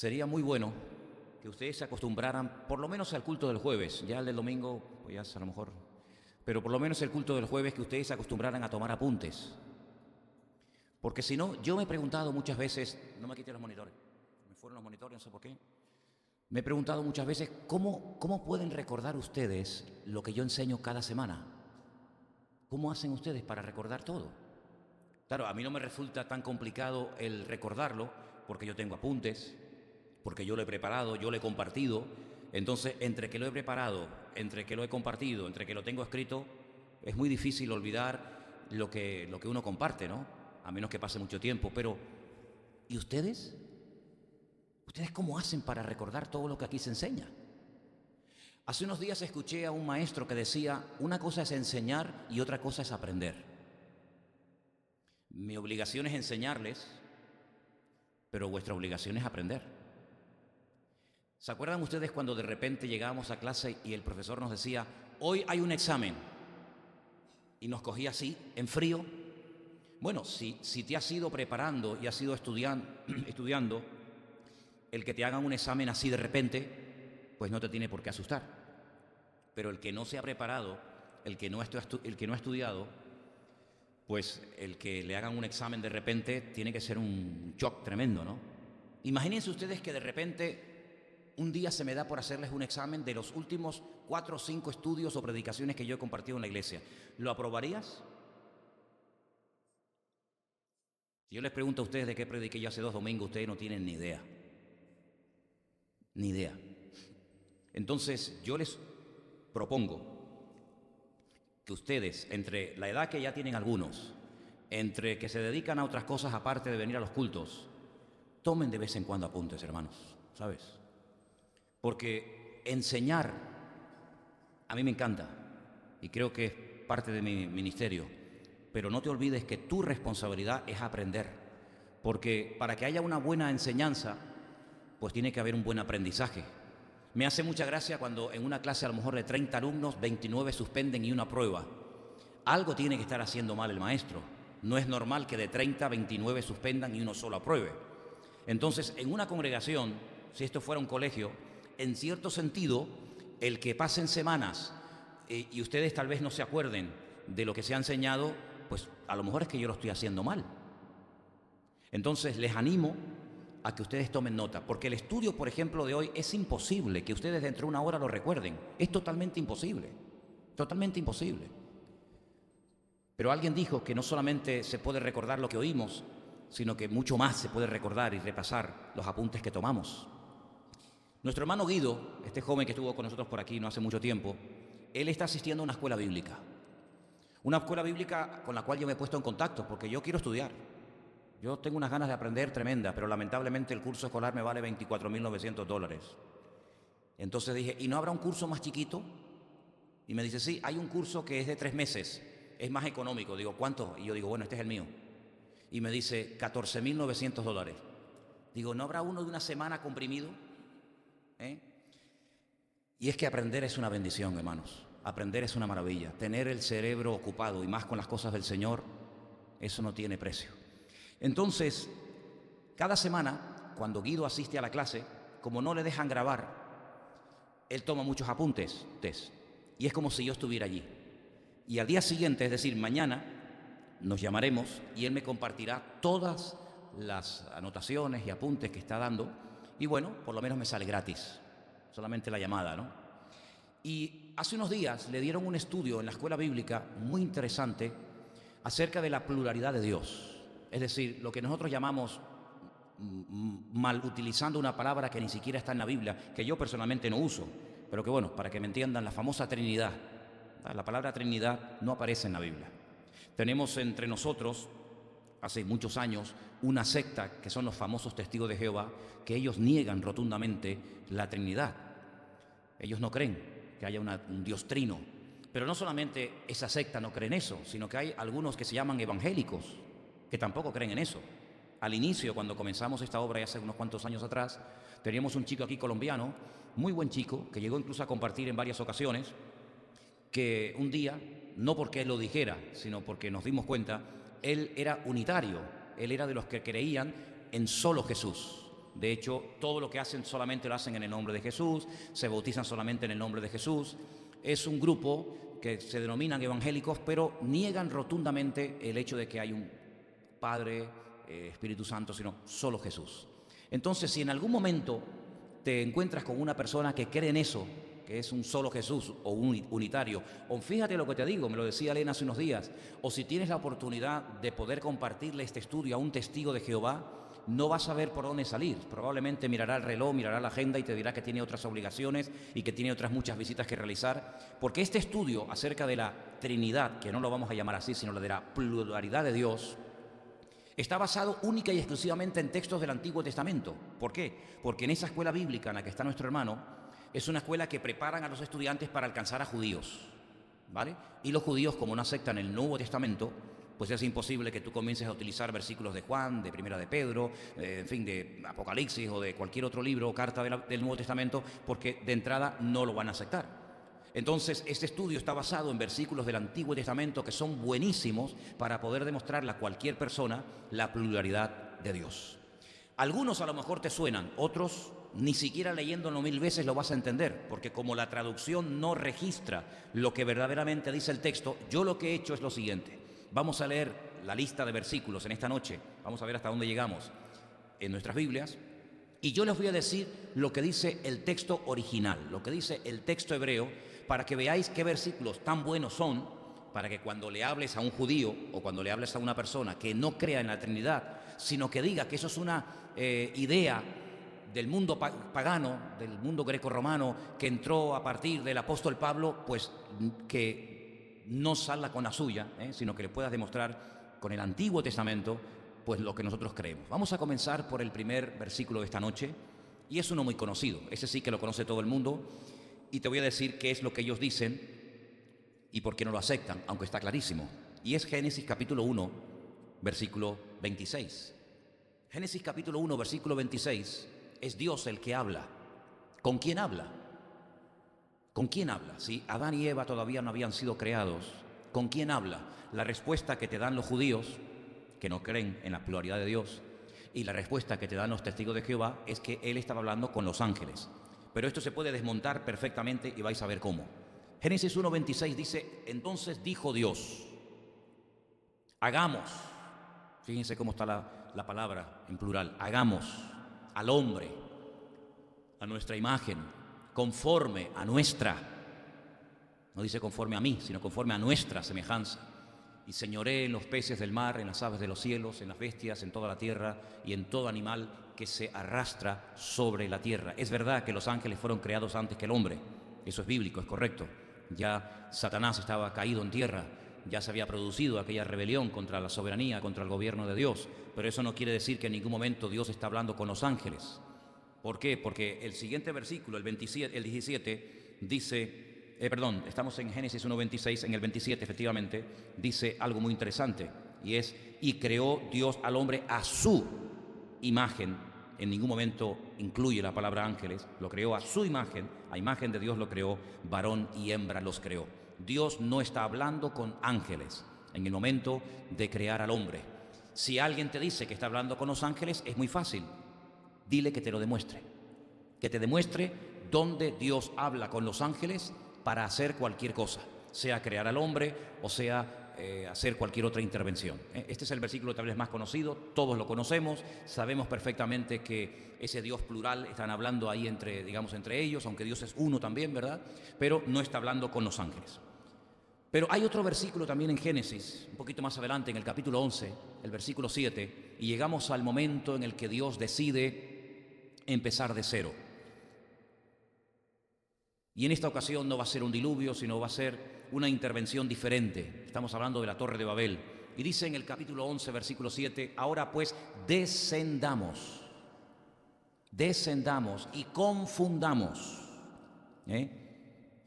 Sería muy bueno que ustedes se acostumbraran por lo menos al culto del jueves, ya el del domingo, pues ya a lo mejor, pero por lo menos el culto del jueves, que ustedes se acostumbraran a tomar apuntes. Porque si no, yo me he preguntado muchas veces, no me quité los monitores, me fueron los monitores, no sé por qué, me he preguntado muchas veces cómo pueden recordar ustedes lo que yo enseño cada semana. ¿Cómo hacen ustedes para recordar todo? Claro, a mí no me resulta tan complicado el recordarlo, porque yo tengo apuntes, porque yo lo he preparado, yo lo he compartido. Entonces, entre que lo he preparado, entre que lo he compartido, entre que lo tengo escrito, es muy difícil olvidar lo que uno comparte, ¿no? A menos que pase mucho tiempo. Pero, ¿y ustedes? ¿Ustedes cómo hacen para recordar todo lo que aquí se enseña? Hace unos días escuché a un maestro que decía, una cosa es enseñar y otra cosa es aprender. Mi obligación es enseñarles, pero vuestra obligación es aprender. ¿Se acuerdan ustedes cuando de repente llegábamos a clase y el profesor nos decía, hoy hay un examen? Y nos cogía así, en frío. Bueno, si te has ido preparando y has ido estudiando, el que te hagan un examen así de repente, pues no te tiene por qué asustar. Pero el que no se ha preparado, el que no ha estudiado, pues el que le hagan un examen de repente tiene que ser un shock tremendo, ¿no? Imagínense ustedes que de repente un día se me da por hacerles un examen de los últimos 4 o 5 estudios o predicaciones que yo he compartido en la iglesia. ¿Lo aprobarías? Si yo les pregunto a ustedes de qué prediqué yo hace 2 domingos, ustedes no tienen ni idea. Ni idea. Entonces, yo les propongo que ustedes, entre la edad que ya tienen algunos, entre que se dedican a otras cosas aparte de venir a los cultos, tomen de vez en cuando apuntes, hermanos, ¿sabes? Porque enseñar a mí me encanta y creo que es parte de mi ministerio, pero no te olvides que tu responsabilidad es aprender, porque para que haya una buena enseñanza, pues tiene que haber un buen aprendizaje. Me hace mucha gracia cuando en una clase a lo mejor de 30 alumnos, 29 suspenden y una prueba. Algo tiene que estar haciendo mal el maestro. No es normal que de 30, 29 suspendan y uno solo apruebe. Entonces, en una congregación, si esto fuera un colegio, en cierto sentido, el que pasen semanas y ustedes tal vez no se acuerden de lo que se ha enseñado, pues a lo mejor es que yo lo estoy haciendo mal. Entonces, les animo a que ustedes tomen nota, porque el estudio, por ejemplo, de hoy es imposible que ustedes dentro de una hora lo recuerden. Es totalmente imposible, totalmente imposible. Pero alguien dijo que no solamente se puede recordar lo que oímos, sino que mucho más se puede recordar y repasar los apuntes que tomamos. Nuestro hermano Guido, este joven que estuvo con nosotros por aquí no hace mucho tiempo, él está asistiendo a una escuela bíblica. Una escuela bíblica con la cual yo me he puesto en contacto, porque yo quiero estudiar. Yo tengo unas ganas de aprender tremendas, pero lamentablemente el curso escolar me vale $24,900. Entonces dije, ¿y no habrá un curso más chiquito? Y me dice, sí, hay un curso que es de 3 meses, es más económico. Digo, ¿cuánto? Y yo digo, bueno, este es el mío. Y me dice, $14,900. Digo, ¿no habrá uno de una semana comprimido? Y es que aprender es una bendición, hermanos. Aprender es una maravilla. Tener el cerebro ocupado y más con las cosas del Señor, eso no tiene precio. Entonces, cada semana, cuando Guido asiste a la clase, como no le dejan grabar, él toma muchos apuntes, y es como si yo estuviera allí. Y al día siguiente, es decir, mañana, nos llamaremos y él me compartirá todas las anotaciones y apuntes que está dando, y bueno, por lo menos me sale gratis, solamente la llamada, ¿no? Y hace unos días le dieron un estudio en la escuela bíblica muy interesante acerca de la pluralidad de Dios. Es decir, lo que nosotros llamamos, mal utilizando una palabra que ni siquiera está en la Biblia, que yo personalmente no uso, pero que bueno, para que me entiendan, la famosa Trinidad. La palabra Trinidad no aparece en la Biblia. Tenemos entre nosotros, hace muchos años, una secta que son los famosos testigos de Jehová, que ellos niegan rotundamente la Trinidad. Ellos no creen que haya un Dios trino. Pero no solamente esa secta no cree en eso, sino que hay algunos que se llaman evangélicos, que tampoco creen en eso. Al inicio, cuando comenzamos esta obra, ya hace unos cuantos años atrás, teníamos un chico aquí colombiano, muy buen chico, que llegó incluso a compartir en varias ocasiones, que un día, no porque él lo dijera, sino porque nos dimos cuenta, él era unitario, él era de los que creían en solo Jesús. De hecho, todo lo que hacen solamente lo hacen en el nombre de Jesús, se bautizan solamente en el nombre de Jesús. Es un grupo que se denominan evangélicos, pero niegan rotundamente el hecho de que hay un Padre, Espíritu Santo, sino solo Jesús. Entonces, si en algún momento te encuentras con una persona que cree en eso, que es un solo Jesús o un unitario, o fíjate lo que te digo, me lo decía Elena hace unos días, o si tienes la oportunidad de poder compartirle este estudio a un testigo de Jehová, no vas a saber por dónde salir. Probablemente mirará el reloj, mirará la agenda y te dirá que tiene otras obligaciones y que tiene otras muchas visitas que realizar, porque este estudio acerca de la Trinidad, que no lo vamos a llamar así, sino la de la pluralidad de Dios, está basado única y exclusivamente en textos del Antiguo Testamento. ¿Por qué? Porque en esa escuela bíblica en la que está nuestro hermano, es una escuela que preparan a los estudiantes para alcanzar a judíos, ¿vale? Y los judíos, como no aceptan el Nuevo Testamento, pues es imposible que tú comiences a utilizar versículos de Juan, de Primera de Pedro, en fin, de Apocalipsis o de cualquier otro libro o carta del Nuevo Testamento, porque de entrada no lo van a aceptar. Entonces, este estudio está basado en versículos del Antiguo Testamento que son buenísimos para poder demostrarle a cualquier persona la pluralidad de Dios. Algunos a lo mejor te suenan, otros ni siquiera leyéndolo 1000 veces lo vas a entender, porque como la traducción no registra lo que verdaderamente dice el texto, yo lo que he hecho es lo siguiente. Vamos a leer la lista de versículos en esta noche, vamos a ver hasta dónde llegamos en nuestras Biblias, y yo les voy a decir lo que dice el texto original, lo que dice el texto hebreo, para que veáis qué versículos tan buenos son, para que cuando le hables a un judío o cuando le hables a una persona que no crea en la Trinidad, sino que diga que eso es una idea del mundo pagano, del mundo greco-romano, que entró a partir del apóstol Pablo, pues que no salga con la suya, sino que le puedas demostrar con el Antiguo Testamento pues lo que nosotros creemos. Vamos a comenzar por el primer versículo de esta noche, y es uno muy conocido, ese sí que lo conoce todo el mundo, y te voy a decir qué es lo que ellos dicen y por qué no lo aceptan, aunque está clarísimo. Y es Génesis capítulo 1, versículo 26. Génesis capítulo 1, versículo 26, es Dios el que habla. ¿Con quién habla? ¿Con quién habla? Si Adán y Eva todavía no habían sido creados, ¿con quién habla? La respuesta que te dan los judíos, que no creen en la pluralidad de Dios, y la respuesta que te dan los testigos de Jehová es que Él estaba hablando con los ángeles. Pero esto se puede desmontar perfectamente y vais a ver cómo. Génesis 1:26 dice, entonces dijo Dios, hagamos, fíjense cómo está la palabra en plural, hagamos al hombre a nuestra imagen, conforme a nuestra, no dice conforme a mí, sino conforme a nuestra semejanza, y señoree en los peces del mar, en las aves de los cielos, en las bestias, en toda la tierra y en todo animal que se arrastra sobre la tierra. Es verdad que los ángeles fueron creados antes que el hombre, eso es bíblico, es correcto. Ya Satanás estaba caído en tierra, ya se había producido aquella rebelión contra la soberanía, contra el gobierno de Dios, pero eso no quiere decir que en ningún momento Dios está hablando con los ángeles. ¿Por qué? Porque el siguiente versículo, el 17, dice, estamos en Génesis 1:26, en el 27 efectivamente, dice algo muy interesante, y es, y creó Dios al hombre a su imagen. En ningún momento incluye la palabra ángeles, lo creó a su imagen, a imagen de Dios lo creó, varón y hembra los creó. Dios no está hablando con ángeles en el momento de crear al hombre. Si alguien te dice que está hablando con los ángeles, es muy fácil, dile que te lo demuestre, que te demuestre dónde Dios habla con los ángeles para hacer cualquier cosa, sea crear al hombre o sea hacer cualquier otra intervención. Este es el versículo tal vez más conocido, todos lo conocemos, sabemos perfectamente que ese Dios plural están hablando ahí entre ellos, aunque Dios es uno también, ¿verdad? Pero no está hablando con los ángeles. Pero hay otro versículo también en Génesis, un poquito más adelante, en el capítulo 11, el versículo 7, y llegamos al momento en el que Dios decide empezar de cero. Y en esta ocasión no va a ser un diluvio, sino va a ser una intervención diferente. Estamos hablando de la Torre de Babel. Y dice en el capítulo 11, versículo 7, ahora pues descendamos y confundamos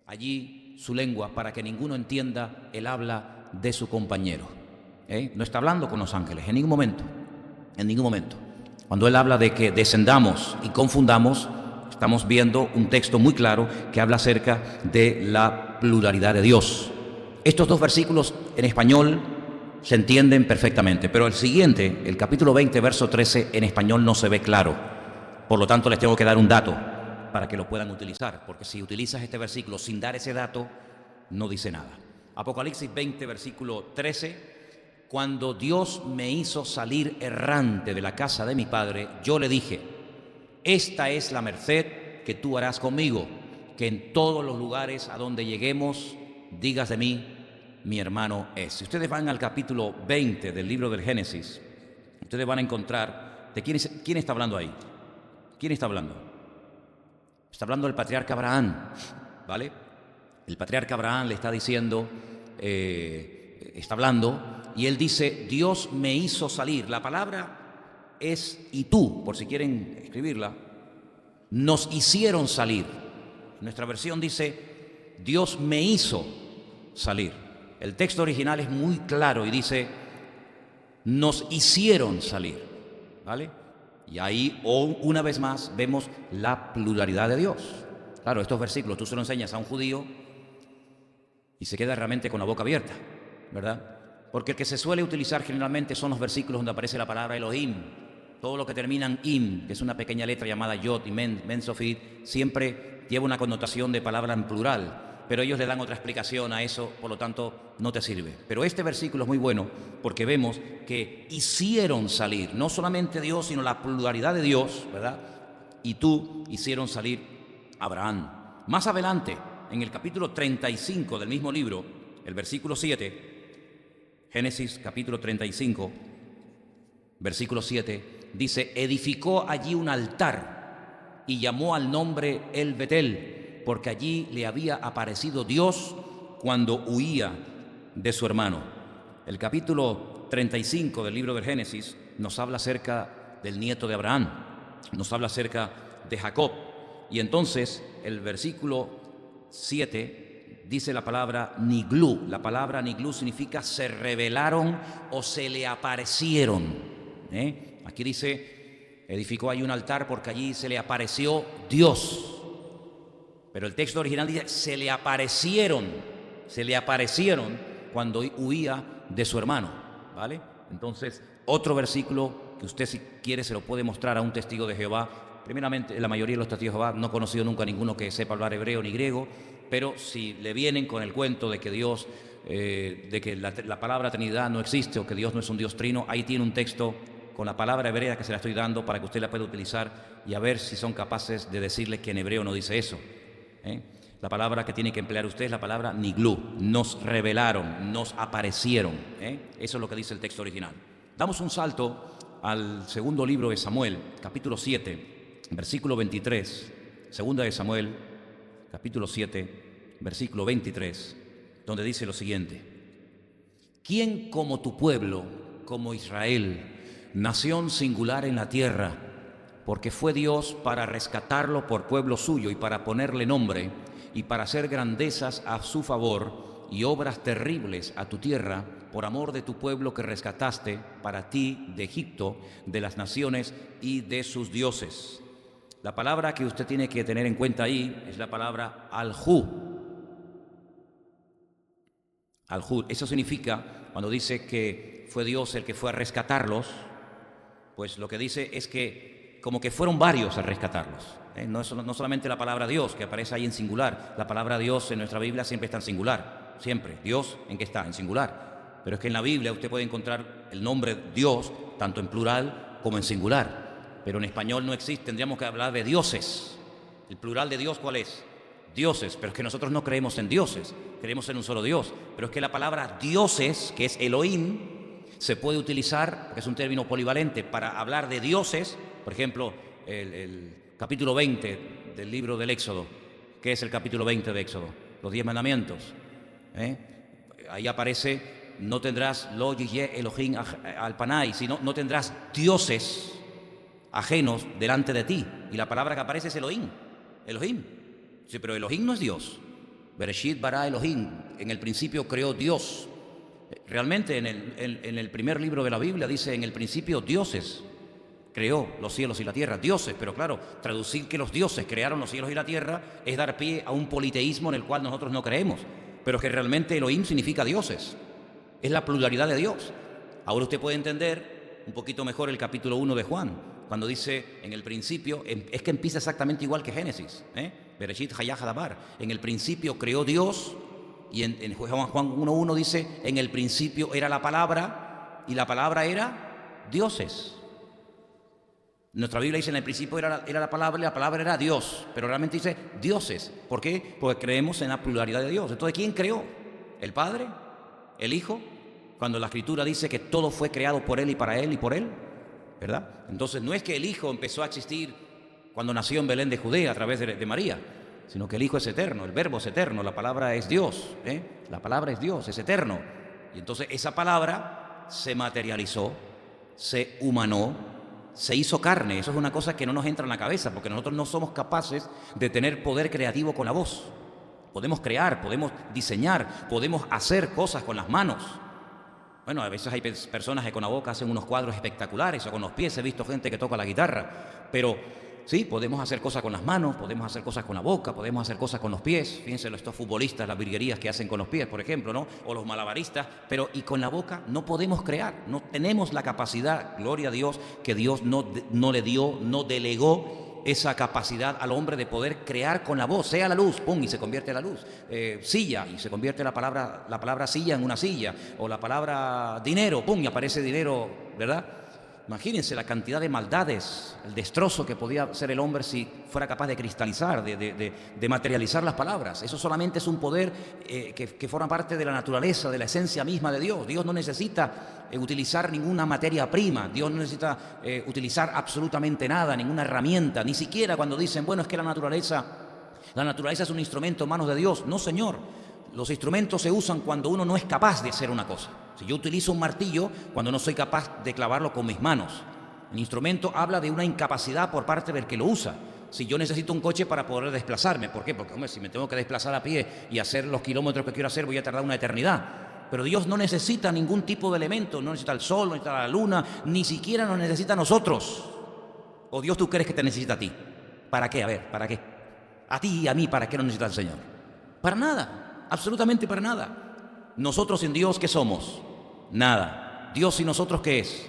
allí su lengua para que ninguno entienda el habla de su compañero. No está hablando con los ángeles en ningún momento, en ningún momento. Cuando él habla de que descendamos y confundamos, estamos viendo un texto muy claro que habla acerca de la pluralidad de Dios. Estos dos versículos en español se entienden perfectamente, pero el siguiente, el capítulo 20, verso 13, en español no se ve claro. Por lo tanto, les tengo que dar un dato para que lo puedan utilizar, porque si utilizas este versículo sin dar ese dato, no dice nada. Apocalipsis 20, versículo 13. Cuando Dios me hizo salir errante de la casa de mi padre, yo le dije: esta es la merced que tú harás conmigo, que en todos los lugares a donde lleguemos digas de mí, mi hermano es. Si ustedes van al capítulo 20 del libro del Génesis, ustedes van a encontrar de quién está hablando ahí. ¿Quién está hablando? Está hablando el patriarca Abraham, ¿vale? El patriarca Abraham le está diciendo, está hablando, y él dice: Dios me hizo salir. La palabra es y tú, por si quieren escribirla. Nos hicieron salir. Nuestra versión dice: Dios me hizo salir. El texto original es muy claro y dice: nos hicieron salir, ¿vale? Y ahí, una vez más, vemos la pluralidad de Dios. Claro, estos versículos tú se los enseñas a un judío y se queda realmente con la boca abierta, ¿verdad? Porque el que se suele utilizar generalmente son los versículos donde aparece la palabra Elohim. Todo lo que termina en im, que es una pequeña letra llamada yod y men sofit, siempre lleva una connotación de palabra en plural. Pero ellos le dan otra explicación a eso, por lo tanto no te sirve. Pero este versículo es muy bueno porque vemos que hicieron salir, no solamente Dios, sino la pluralidad de Dios, ¿verdad? Y tú hicieron salir a Abraham. Más adelante, en el capítulo 35 del mismo libro, el versículo 7, Génesis capítulo 35, versículo 7, dice: edificó allí un altar y llamó al nombre El Betel, porque allí le había aparecido Dios cuando huía de su hermano. El capítulo 35 del libro del Génesis nos habla acerca del nieto de Abraham, nos habla acerca de Jacob. Y entonces el versículo 7 dice la palabra Niglú. La palabra Niglú significa se revelaron o se le aparecieron. Aquí dice: edificó allí un altar porque allí se le apareció Dios. Pero el texto original dice: se le aparecieron cuando huía de su hermano, ¿vale? Entonces, otro versículo que usted, si quiere, se lo puede mostrar a un testigo de Jehová. Primeramente, la mayoría de los testigos de Jehová no he conocido nunca a ninguno que sepa hablar hebreo ni griego, pero si le vienen con el cuento de que Dios, de que la palabra Trinidad no existe o que Dios no es un Dios trino, ahí tiene un texto con la palabra hebrea que se la estoy dando para que usted la pueda utilizar y a ver si son capaces de decirle que en hebreo no dice eso. La palabra que tiene que emplear usted es la palabra niglú. Nos revelaron, nos aparecieron. Eso es lo que dice el texto original. Damos un salto al segundo libro de Samuel, capítulo 7, versículo 23. Segunda de Samuel, capítulo 7, versículo 23, donde dice lo siguiente: ¿quién como tu pueblo, como Israel, nación singular en la tierra? Porque fue Dios para rescatarlo por pueblo suyo y para ponerle nombre y para hacer grandezas a su favor y obras terribles a tu tierra, por amor de tu pueblo que rescataste para ti de Egipto, de las naciones y de sus dioses. La palabra que usted tiene que tener en cuenta ahí es la palabra Al-Hu. Al-Hu. Eso significa, cuando dice que fue Dios el que fue a rescatarlos, pues lo que dice es que como que fueron varios a rescatarlos. No solamente la palabra Dios, que aparece ahí en singular. La palabra Dios en nuestra Biblia siempre está en singular. Siempre. Dios, ¿en qué está? En singular. Pero es que en la Biblia usted puede encontrar el nombre Dios tanto en plural como en singular. Pero en español no existe. Tendríamos que hablar de dioses. ¿El plural de Dios cuál es? Dioses. Pero es que nosotros no creemos en dioses. Creemos en un solo Dios. Pero es que la palabra dioses, que es Elohim, se puede utilizar, porque es un término polivalente, para hablar de dioses. Por ejemplo, el capítulo 20 del libro del Éxodo. ¿Qué es el capítulo 20 de Éxodo? Los 10 mandamientos. Ahí aparece: no tendrás lo yiyeh Elohim al panay, sino no tendrás dioses ajenos delante de ti. Y la palabra que aparece es Elohim. Elohim. Sí, pero Elohim no es Dios. Bereshit bara Elohim. En el principio creó Dios. Realmente en el primer libro de la Biblia dice: en el principio dioses creó los cielos y la tierra, dioses. Pero claro, traducir que los dioses crearon los cielos y la tierra es dar pie a un politeísmo en el cual nosotros no creemos, pero que realmente Elohim significa dioses, es la pluralidad de Dios. Ahora usted puede entender un poquito mejor el capítulo 1 de Juan, cuando dice en el principio, es que empieza exactamente igual que Génesis, Bereshit hayah hadabar. En el principio creó Dios, y en Juan 1:1 dice, en el principio era la palabra, y la palabra era dioses. Nuestra Biblia dice, en el principio era la palabra, y la palabra era Dios, pero realmente dice dioses. ¿Por qué? Porque creemos en la pluralidad de Dios. Entonces, ¿quién creó? ¿El Padre? ¿El Hijo? Cuando la Escritura dice que todo fue creado por Él y para Él y por Él, ¿verdad? Entonces, no es que el Hijo empezó a existir cuando nació en Belén de Judea a través de María, sino que el Hijo es eterno, el Verbo es eterno, la palabra es Dios, la palabra es Dios, es eterno. Y entonces esa palabra se materializó, se humanó, se hizo carne. Eso es una cosa que no nos entra en la cabeza, porque nosotros no somos capaces de tener poder creativo con la voz. Podemos crear, podemos diseñar, podemos hacer cosas con las manos. Bueno, a veces hay personas que con la boca hacen unos cuadros espectaculares, o con los pies. He visto gente que toca la guitarra, pero sí, podemos hacer cosas con las manos, podemos hacer cosas con la boca, podemos hacer cosas con los pies. Fíjense estos futbolistas, las virguerías que hacen con los pies, por ejemplo, ¿no? O los malabaristas, pero y con la boca no podemos crear, no tenemos la capacidad, gloria a Dios, que Dios no le dio, no delegó esa capacidad al hombre de poder crear con la voz. Sea la luz, pum, y se convierte la luz. Silla, y se convierte la palabra silla en una silla. O la palabra dinero, pum, y aparece dinero, ¿verdad? Imagínense la cantidad de maldades, el destrozo que podía hacer el hombre si fuera capaz de cristalizar, de materializar las palabras. Eso solamente es un poder que forma parte de la naturaleza, de la esencia misma de Dios. Dios no necesita utilizar ninguna materia prima, Dios no necesita utilizar absolutamente nada, ninguna herramienta, ni siquiera cuando dicen, bueno, es que la naturaleza es un instrumento en manos de Dios. No, señor. Los instrumentos se usan cuando uno no es capaz de hacer una cosa. Si yo utilizo un martillo, cuando no soy capaz de clavarlo con mis manos. El instrumento habla de una incapacidad por parte del que lo usa. Si yo necesito un coche para poder desplazarme, ¿por qué? Porque, hombre, si me tengo que desplazar a pie y hacer los kilómetros que quiero hacer, voy a tardar una eternidad. Pero Dios no necesita ningún tipo de elemento, no necesita el sol, no necesita la luna, ni siquiera nos necesita a nosotros. ¿O Dios tú crees que te necesita a ti? ¿Para qué? A ver, ¿para qué? A ti y a mí, ¿para qué nos necesita el Señor? Para nada. Absolutamente para nada. Nosotros sin Dios, ¿qué somos? Nada. Dios sin nosotros, ¿qué es?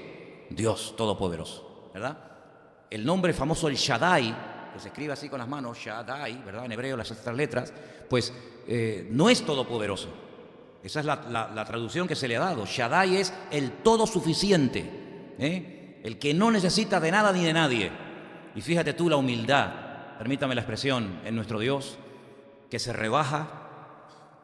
Dios todopoderoso, ¿verdad? El nombre famoso, el Shaddai, que se escribe así con las manos, Shaddai, ¿verdad? En hebreo, las otras letras, pues no es todopoderoso. Esa es la traducción que se le ha dado. Shaddai es el todo suficiente, el que no necesita de nada ni de nadie. Y fíjate tú la humildad, permítame la expresión, en nuestro Dios, que se rebaja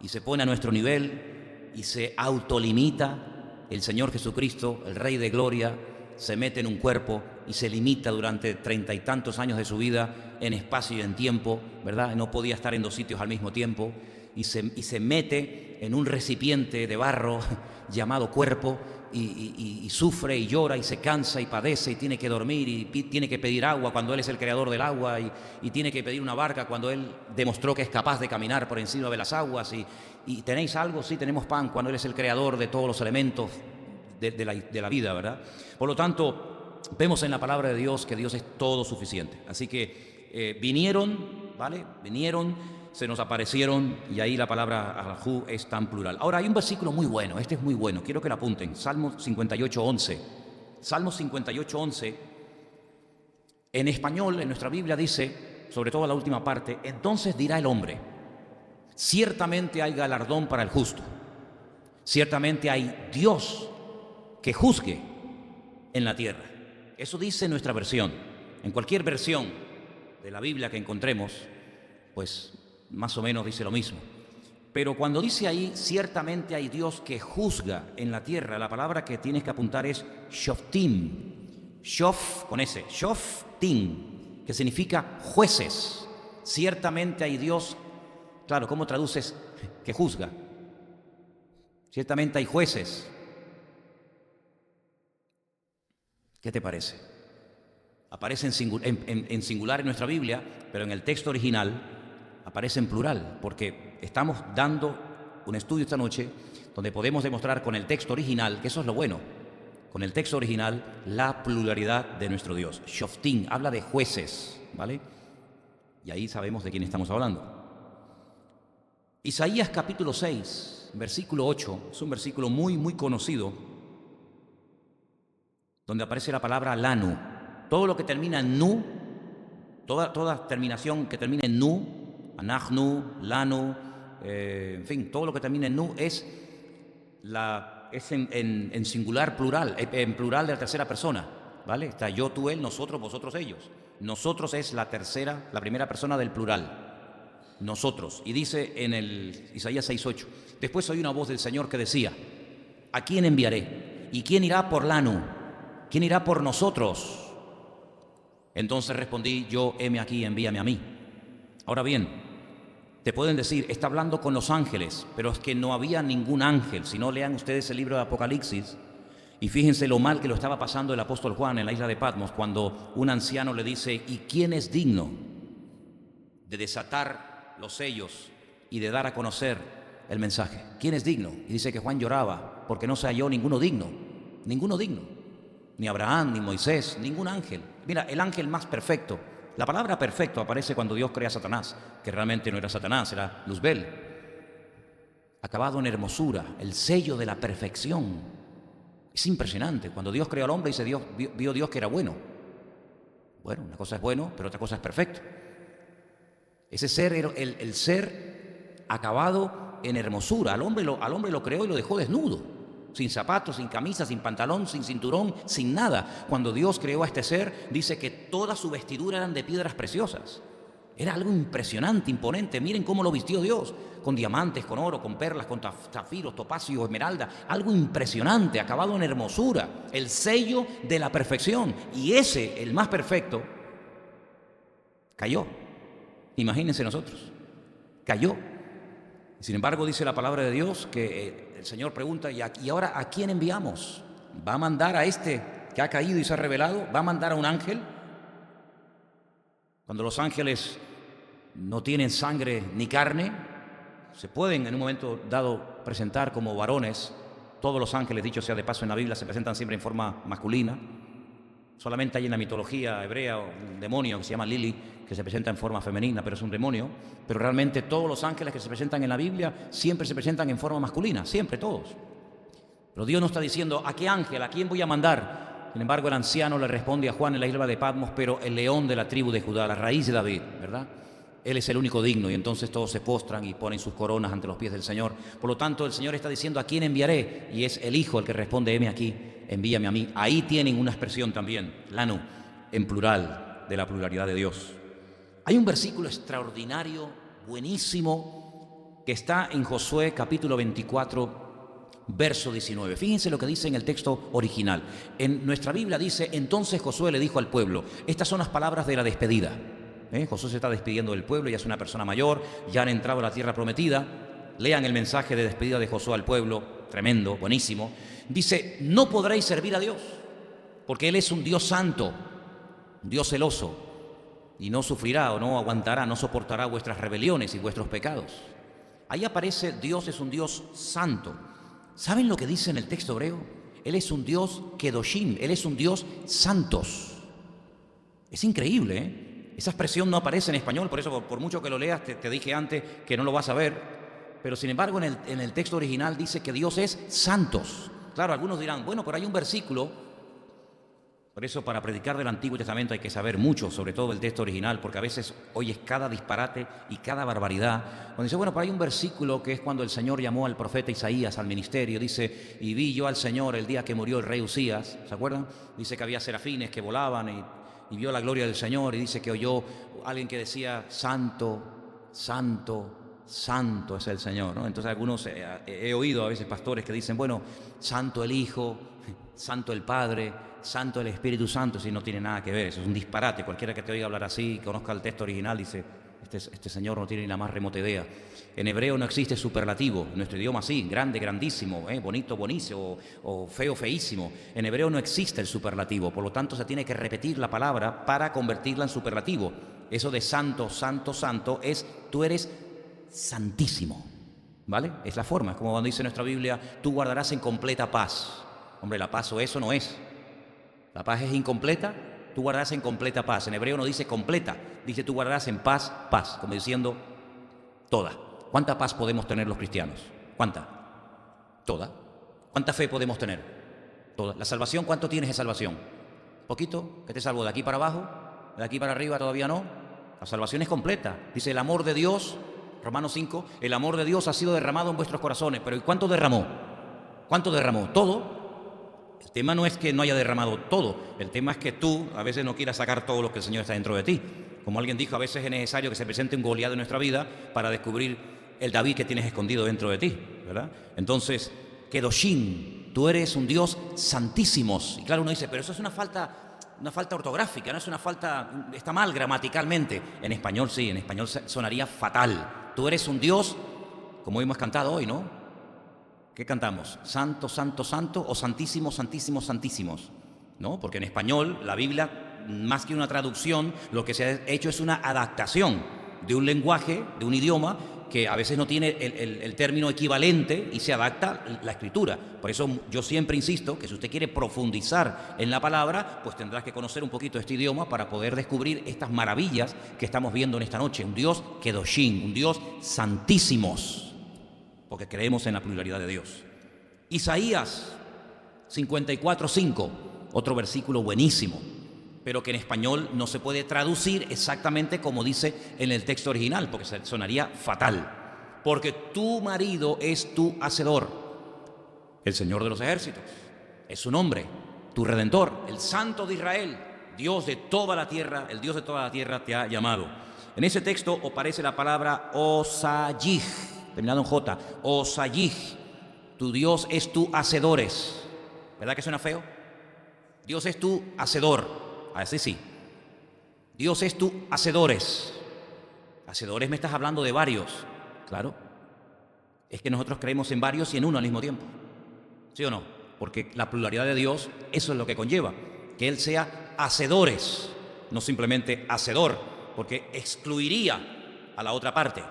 y se pone a nuestro nivel y se autolimita. El Señor Jesucristo, el Rey de Gloria, se mete en un cuerpo y se limita durante 30 y tantos años de su vida en espacio y en tiempo, ¿verdad? No podía estar en dos sitios al mismo tiempo y se mete en un recipiente de barro llamado cuerpo y sufre y llora y se cansa y padece y tiene que dormir y tiene que pedir agua cuando Él es el creador del agua y tiene que pedir una barca cuando Él demostró que es capaz de caminar por encima de las aguas y ¿tenéis algo? Sí, tenemos pan cuando Él es el creador de todos los elementos de la vida, ¿verdad? Por lo tanto, vemos en la palabra de Dios que Dios es todo suficiente. Así que vinieron, ¿vale? Vinieron, se nos aparecieron, y ahí la palabra Alahu es tan plural. Ahora hay un versículo muy bueno, este es muy bueno, quiero que lo apunten, Salmo 58:11. Salmo 58:11, en español, en nuestra Biblia dice, sobre todo la última parte, entonces dirá el hombre, ciertamente hay galardón para el justo, ciertamente hay Dios que juzgue en la tierra. Eso dice nuestra versión. En cualquier versión de la Biblia que encontremos, pues más o menos dice lo mismo. Pero cuando dice ahí, ciertamente hay Dios que juzga en la tierra, la palabra que tienes que apuntar es shoftim. Shof, con S, shoftim, que significa jueces. Ciertamente hay Dios, claro, ¿cómo traduces que juzga? Ciertamente hay jueces. ¿Qué te parece? Aparece en singular en nuestra Biblia, pero en el texto original aparece en plural, porque estamos dando un estudio esta noche donde podemos demostrar con el texto original, que eso es lo bueno, con el texto original, la pluralidad de nuestro Dios. Shoftim habla de jueces, ¿vale? Y ahí sabemos de quién estamos hablando. Isaías capítulo 6, versículo 8, es un versículo muy, muy conocido, donde aparece la palabra lanu, Todo lo que termina en nu, toda terminación que termine en nu, anachnu, lanu, en fin, todo lo que termina en nu es en singular plural, en plural de la tercera persona, ¿vale? Está yo, tú, él, nosotros, vosotros, ellos. Nosotros es la primera persona del plural. Nosotros. Y dice en el Isaías 6:8, después oí una voz del Señor que decía, ¿a quién enviaré? ¿Y quién irá por Lanu? ¿Quién irá por nosotros? Entonces respondí yo, heme aquí, envíame a mí. Ahora bien, te pueden decir, está hablando con los ángeles, pero es que no había ningún ángel. Si no, lean ustedes el libro de Apocalipsis y fíjense lo mal que lo estaba pasando el apóstol Juan en la isla de Patmos cuando un anciano le dice, ¿y quién es digno de desatar los sellos y de dar a conocer el mensaje? ¿Quién es digno? Y dice que Juan lloraba porque no se halló ninguno digno, ni Abraham, ni Moisés, ningún ángel. Mira, el ángel más perfecto, la palabra perfecto aparece cuando Dios crea a Satanás, que realmente no era Satanás, era Luzbel, acabado en hermosura, el sello de la perfección. Es impresionante, cuando Dios creó al hombre dice vio Dios que era bueno. Bueno, una cosa es bueno, pero otra cosa es perfecto. Ese ser era el ser acabado en hermosura. Al hombre lo creó y lo dejó desnudo, sin zapatos, sin camisa, sin pantalón, sin cinturón, sin nada. Cuando Dios creó a este ser, dice que toda su vestidura eran de piedras preciosas. Era algo impresionante, imponente. Miren cómo lo vistió Dios, con diamantes, con oro, con perlas, con zafiros, topacio, esmeralda. Algo impresionante, acabado en hermosura, el sello de la perfección. Y ese, el más perfecto, cayó. Imagínense nosotros, cayó. Sin embargo, dice la palabra de Dios que el Señor pregunta, ¿y ahora a quién enviamos? ¿Va a mandar a este que ha caído y se ha revelado? ¿Va a mandar a un ángel? Cuando los ángeles no tienen sangre ni carne, se pueden en un momento dado presentar como varones. Todos los ángeles, dicho sea de paso en la Biblia, se presentan siempre en forma masculina. Solamente hay en la mitología hebrea un demonio que se llama Lili, que se presenta en forma femenina, pero es un demonio. Pero realmente todos los ángeles que se presentan en la Biblia siempre se presentan en forma masculina, siempre, todos. Pero Dios no está diciendo, ¿a qué ángel? ¿A quién voy a mandar? Sin embargo, el anciano le responde a Juan en la isla de Patmos, pero el león de la tribu de Judá, la raíz de David, ¿verdad? Él es el único digno, y entonces todos se postran y ponen sus coronas ante los pies del Señor. Por lo tanto, el Señor está diciendo, ¿a quién enviaré? Y es el Hijo el que responde, heme aquí, envíame a mí. Ahí tienen una expresión también, lanu, en plural, de la pluralidad de Dios. Hay un versículo extraordinario, buenísimo, que está en Josué capítulo 24, verso 19. Fíjense lo que dice en el texto original. En nuestra Biblia dice, entonces Josué le dijo al pueblo, estas son las palabras de la despedida. Josué se está despidiendo del pueblo, ya es una persona mayor, ya han entrado a la tierra prometida. Lean el mensaje de despedida de Josué al pueblo, tremendo, buenísimo. Dice, no podréis servir a Dios, porque Él es un Dios santo, un Dios celoso, y no sufrirá o no aguantará, no soportará vuestras rebeliones y vuestros pecados. Ahí aparece, Dios es un Dios santo. ¿Saben lo que dice en el texto hebreo? Él es un Dios kedoshim, Él es un Dios santos. Es increíble, ¿eh? Esa expresión no aparece en español, por eso por mucho que lo leas, te dije antes que no lo vas a ver, pero sin embargo en el texto original dice que Dios es santos. Claro, algunos dirán, bueno, pero hay un versículo, por eso para predicar del Antiguo Testamento hay que saber mucho, sobre todo el texto original, porque a veces oyes cada disparate y cada barbaridad. Cuando dice, bueno, pero hay un versículo que es cuando el Señor llamó al profeta Isaías al ministerio, dice, y vi yo al Señor el día que murió el rey Usías, ¿se acuerdan? Dice que había serafines que volaban y vio la gloria del Señor, y dice que oyó alguien que decía, santo, santo, santo es el Señor, ¿no? Entonces algunos, he oído a veces pastores que dicen, bueno, santo el Hijo, santo el Padre, santo el Espíritu Santo, si no tiene nada que ver, eso es un disparate. Cualquiera que te oiga hablar así, conozca el texto original, dice, este señor no tiene ni la más remota idea. En hebreo no existe superlativo, en nuestro idioma sí, grande, grandísimo, bonito, bonísimo, o feo, feísimo. En hebreo no existe el superlativo, por lo tanto se tiene que repetir la palabra para convertirla en superlativo. Eso de santo, santo, santo es, tú eres santísimo, ¿vale? Es la forma, es como cuando dice nuestra Biblia, tú guardarás en completa paz. Hombre, la paz o eso no es. La paz es incompleta, tú guardarás en completa paz. En hebreo no dice completa, dice tú guardarás en paz, paz, como diciendo toda. ¿Cuánta paz podemos tener los cristianos? ¿Cuánta? Toda. ¿Cuánta fe podemos tener? Toda. ¿La salvación? ¿Cuánto tienes de salvación? Poquito, que te salvó de aquí para abajo, de aquí para arriba todavía no. La salvación es completa. Dice el amor de Dios, Romanos 5, el amor de Dios ha sido derramado en vuestros corazones. Pero ¿y cuánto derramó? ¿Cuánto derramó? Todo. El tema no es que no haya derramado todo. El tema es que tú a veces no quieras sacar todo lo que el Señor está dentro de ti. Como alguien dijo, a veces es necesario que se presente un Goliat en nuestra vida para descubrir el David que tienes escondido dentro de ti, ¿verdad? Entonces, Kedoshim, tú eres un Dios santísimos. Y claro, uno dice, pero eso es una falta ortográfica, no es una falta, está mal gramaticalmente. En español sí, en español sonaría fatal. Tú eres un Dios, como hemos cantado hoy, ¿no? ¿Qué cantamos? Santo, santo, santo o santísimos, santísimos, santísimos, ¿no? Porque en español la Biblia, más que una traducción, lo que se ha hecho es una adaptación de un lenguaje, de un idioma que a veces no tiene el término equivalente y se adapta la escritura. Por eso yo siempre insisto que si usted quiere profundizar en la palabra, pues tendrás que conocer un poquito este idioma para poder descubrir estas maravillas que estamos viendo en esta noche. Un Dios Kedoshim, un Dios santísimos, porque creemos en la pluralidad de Dios. Isaías 54:5, otro versículo buenísimo, pero que en español no se puede traducir exactamente como dice en el texto original, porque sonaría fatal. Porque tu marido es tu hacedor, el Señor de los ejércitos, es su nombre, tu Redentor, el Santo de Israel, Dios de toda la tierra, el Dios de toda la tierra te ha llamado. En ese texto aparece la palabra Osayij, terminado en J, Osayij, tu Dios es tu hacedores. ¿Verdad que suena feo? Dios es tu hacedor. Así sí. Dios es tu hacedores. Hacedores me estás hablando de varios. Claro. Es que nosotros creemos en varios y en uno al mismo tiempo. ¿Sí o no? Porque la pluralidad de Dios, eso es lo que conlleva. Que Él sea hacedores, no simplemente hacedor, porque excluiría a la otra parte.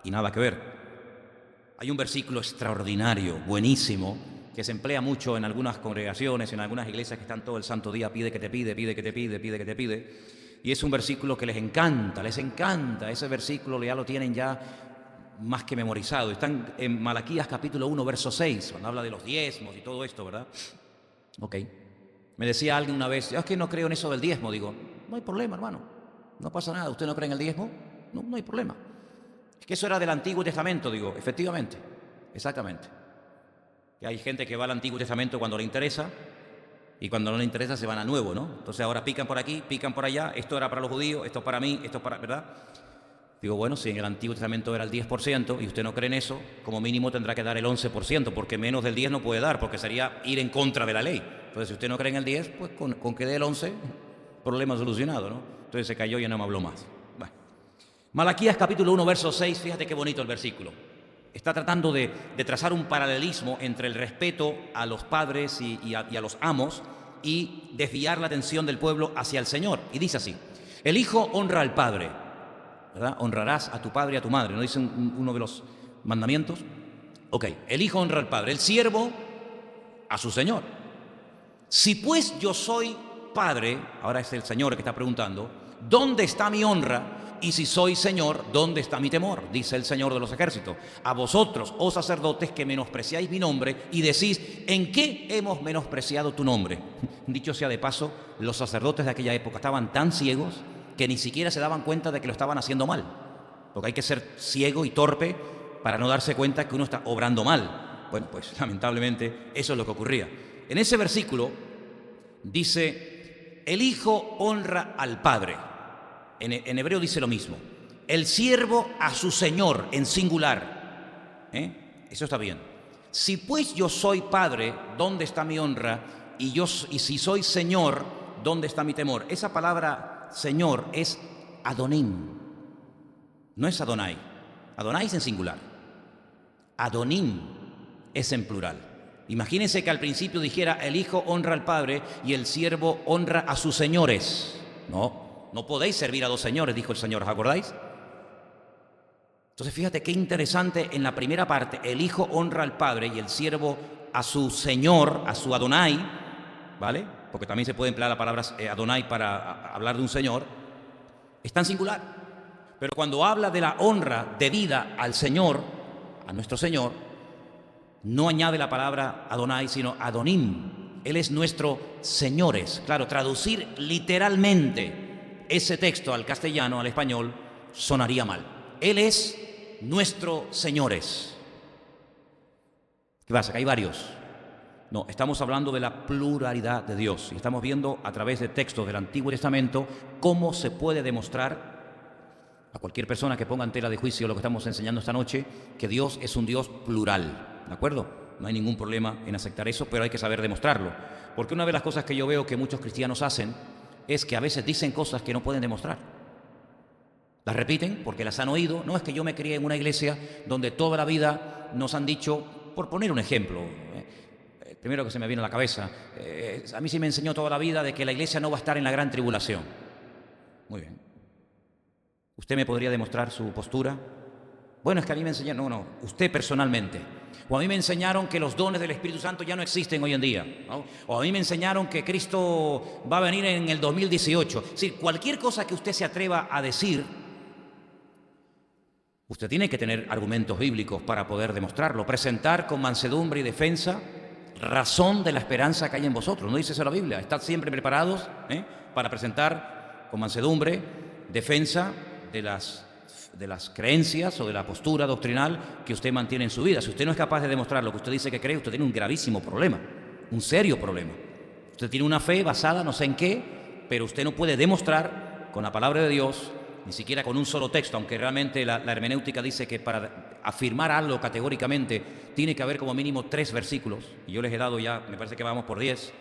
Y nada que ver. Hay un versículo extraordinario, buenísimo, que se emplea mucho en algunas congregaciones, en algunas iglesias que están todo el santo día, pide que te pide, pide que te pide, pide que te pide. Y es un versículo que les encanta, ese versículo ya lo tienen ya más que memorizado. Están en Malaquías capítulo 1, verso 6, cuando habla de los diezmos y todo esto, ¿verdad? Ok. Me decía alguien una vez, es que no creo en eso del diezmo. Digo, no hay problema, hermano, no pasa nada. ¿Usted no cree en el diezmo? No hay problema. Es que eso era del Antiguo Testamento. Digo, efectivamente, exactamente. Que hay gente que va al Antiguo Testamento cuando le interesa y cuando no le interesa se van al Nuevo, ¿no? Entonces ahora pican por aquí, pican por allá, esto era para los judíos, esto es para mí, esto es para... ¿verdad? Digo, bueno, si en el Antiguo Testamento era el 10% y usted no cree en eso, como mínimo tendrá que dar el 11%, porque menos del 10 no puede dar, porque sería ir en contra de la ley. Entonces si usted no cree en el 10, pues con que dé el 11, problema solucionado, ¿no? Entonces se cayó y ya no me habló más. Bueno. Malaquías capítulo 1, verso 6, fíjate qué bonito el versículo. Está tratando de trazar un paralelismo entre el respeto a los padres y a los amos y desviar la atención del pueblo hacia el Señor. Y dice así, el hijo honra al padre, ¿verdad? Honrarás a tu padre y a tu madre, ¿no dice uno de los mandamientos? Ok, el hijo honra al padre, el siervo a su señor. Si pues yo soy padre, ahora es el Señor que está preguntando, ¿dónde está mi honra? Y si soy Señor, ¿dónde está mi temor? Dice el Señor de los ejércitos. A vosotros, oh sacerdotes, que menospreciáis mi nombre y decís, ¿en qué hemos menospreciado tu nombre? Dicho sea de paso, los sacerdotes de aquella época estaban tan ciegos que ni siquiera se daban cuenta de que lo estaban haciendo mal. Porque hay que ser ciego y torpe para no darse cuenta que uno está obrando mal. Bueno, pues lamentablemente eso es lo que ocurría. En ese versículo dice, el hijo honra al padre. En hebreo dice lo mismo. El siervo a su señor, en singular. Eso está bien. Si pues yo soy padre, ¿dónde está mi honra? Y si soy señor, ¿dónde está mi temor? Esa palabra señor es Adonim. No es Adonai. Adonai es en singular. Adonim es en plural. Imagínense que al principio dijera el hijo honra al padre y el siervo honra a sus señores. No podéis servir a dos señores, dijo el Señor, ¿os acordáis? Entonces fíjate qué interesante en la primera parte, el hijo honra al padre y el siervo a su señor, a su Adonai, ¿vale? Porque también se puede emplear la palabra Adonai para hablar de un señor, es tan singular. Pero cuando habla de la honra debida al Señor, a nuestro Señor, no añade la palabra Adonai, sino Adonim. Él es nuestro señores. Claro, traducir literalmente ese texto al castellano, al español, sonaría mal. Él es nuestro señores. ¿Qué pasa? Que hay varios. No, estamos hablando de la pluralidad de Dios y estamos viendo a través de textos del Antiguo Testamento cómo se puede demostrar a cualquier persona que ponga en tela de juicio lo que estamos enseñando esta noche, que Dios es un Dios plural, ¿de acuerdo? No hay ningún problema en aceptar eso, pero hay que saber demostrarlo. Porque una de las cosas que yo veo que muchos cristianos hacen es que a veces dicen cosas que no pueden demostrar. Las repiten porque las han oído. No es que yo me crié en una iglesia donde toda la vida nos han dicho, por poner un ejemplo, primero que se me viene a la cabeza, a mí sí me enseñó toda la vida de que la iglesia no va a estar en la gran tribulación. Muy bien. ¿Usted me podría demostrar su postura? Bueno, es que a mí me enseñaron, no, usted personalmente. O a mí me enseñaron que los dones del Espíritu Santo ya no existen hoy en día, ¿no? O a mí me enseñaron que Cristo va a venir en el 2018. Es decir, cualquier cosa que usted se atreva a decir, usted tiene que tener argumentos bíblicos para poder demostrarlo. Presentar con mansedumbre y defensa razón de la esperanza que hay en vosotros. ¿No dice eso la Biblia? Estad siempre preparados para presentar con mansedumbre, defensa de las creencias o de la postura doctrinal que usted mantiene en su vida. Si usted no es capaz de demostrar lo que usted dice que cree, usted tiene un gravísimo problema, un serio problema. Usted tiene una fe basada no sé en qué, pero usted no puede demostrar con la palabra de Dios, ni siquiera con un solo texto, aunque realmente la hermenéutica dice que para afirmar algo categóricamente tiene que haber como mínimo 3 versículos, y yo les he dado ya, me parece que vamos por 10,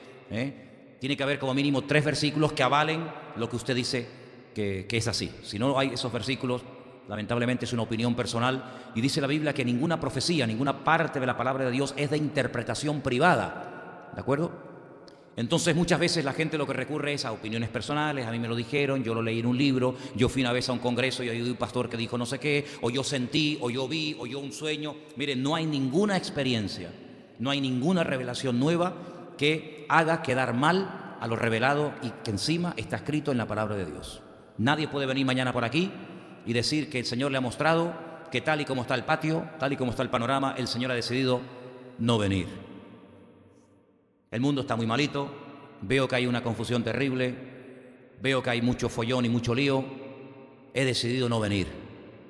tiene que haber como mínimo 3 versículos que avalen lo que usted dice que es así. Si no hay esos versículos, lamentablemente es una opinión personal, y dice la Biblia que ninguna profecía, ninguna parte de la palabra de Dios es de interpretación privada, ¿de acuerdo? Entonces muchas veces la gente lo que recurre es a opiniones personales. A mí me lo dijeron, yo lo leí en un libro, yo fui una vez a un congreso y oí un pastor que dijo no sé qué, o yo sentí, o yo vi, o yo un sueño. Miren, no hay ninguna experiencia, no hay ninguna revelación nueva que haga quedar mal a lo revelado y que encima está escrito en la palabra de Dios. Nadie puede venir mañana por aquí y decir que el Señor le ha mostrado que tal y como está el patio, tal y como está el panorama, el Señor ha decidido no venir. El mundo está muy malito, veo que hay una confusión terrible, veo que hay mucho follón y mucho lío, he decidido no venir.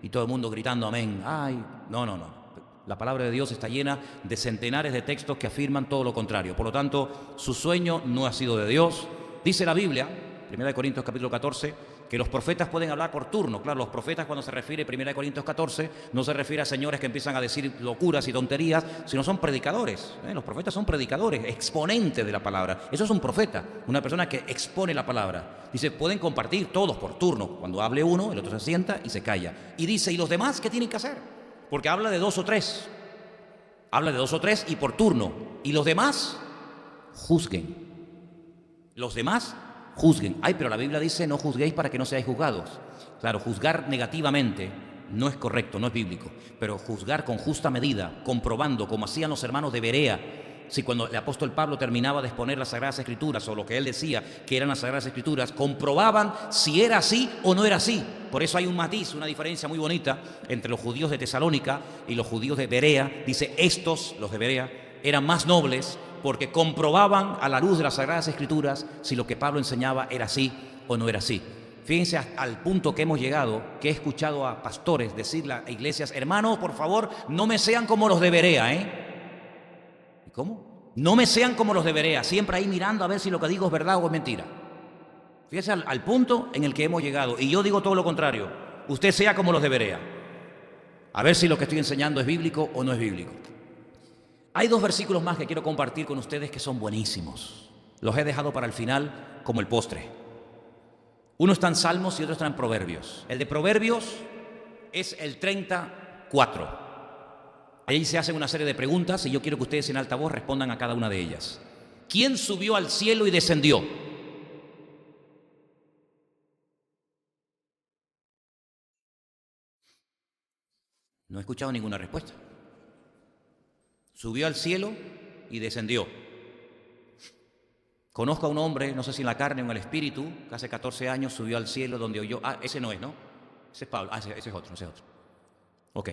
Y todo el mundo gritando amén. Ay, no. La palabra de Dios está llena de centenares de textos que afirman todo lo contrario. Por lo tanto, su sueño no ha sido de Dios. Dice la Biblia, 1 Corintios capítulo 14, que los profetas pueden hablar por turno. Claro, los profetas cuando se refiere 1 Corintios 14 no se refiere a señores que empiezan a decir locuras y tonterías, sino son predicadores. Los profetas son predicadores, exponentes de la palabra. Eso es un profeta, una persona que expone la palabra. Dice, pueden compartir todos por turno. Cuando hable uno, el otro se sienta y se calla. Y dice, ¿y los demás qué tienen que hacer? Porque habla de 2 o 3. Habla de 2 o 3 y por turno. Y los demás, juzguen. Los demás juzguen. Ay, pero la Biblia dice no juzguéis para que no seáis juzgados. Claro, juzgar negativamente no es correcto, no es bíblico, pero juzgar con justa medida, comprobando como hacían los hermanos de Berea. Si cuando el apóstol Pablo terminaba de exponer las Sagradas Escrituras o lo que él decía que eran las Sagradas Escrituras, comprobaban si era así o no era así. Por eso hay un matiz, una diferencia muy bonita entre los judíos de Tesalónica y los judíos de Berea. Dice, estos, los de Berea, eran más nobles porque comprobaban a la luz de las Sagradas Escrituras si lo que Pablo enseñaba era así o no era así. Fíjense al punto que hemos llegado, que he escuchado a pastores decirle a iglesias, hermanos, por favor, no me sean como los de Berea, ¿Y cómo? No me sean como los de Berea, siempre ahí mirando a ver si lo que digo es verdad o es mentira. Fíjense al punto en el que hemos llegado, y yo digo todo lo contrario, usted sea como los de Berea, a ver si lo que estoy enseñando es bíblico o no es bíblico. Hay 2 versículos más que quiero compartir con ustedes que son buenísimos. Los he dejado para el final como el postre. Uno está en Salmos y otro está en Proverbios. El de Proverbios es el 34. Ahí se hacen una serie de preguntas y yo quiero que ustedes en alta voz respondan a cada una de ellas. ¿Quién subió al cielo y descendió? No he escuchado ninguna respuesta. Subió al cielo y descendió. Conozco a un hombre, no sé si en la carne o en el espíritu, que hace 14 años subió al cielo donde oyó... ese no es, ¿no? Ese es Pablo. Ese es otro, ese es otro. Ok.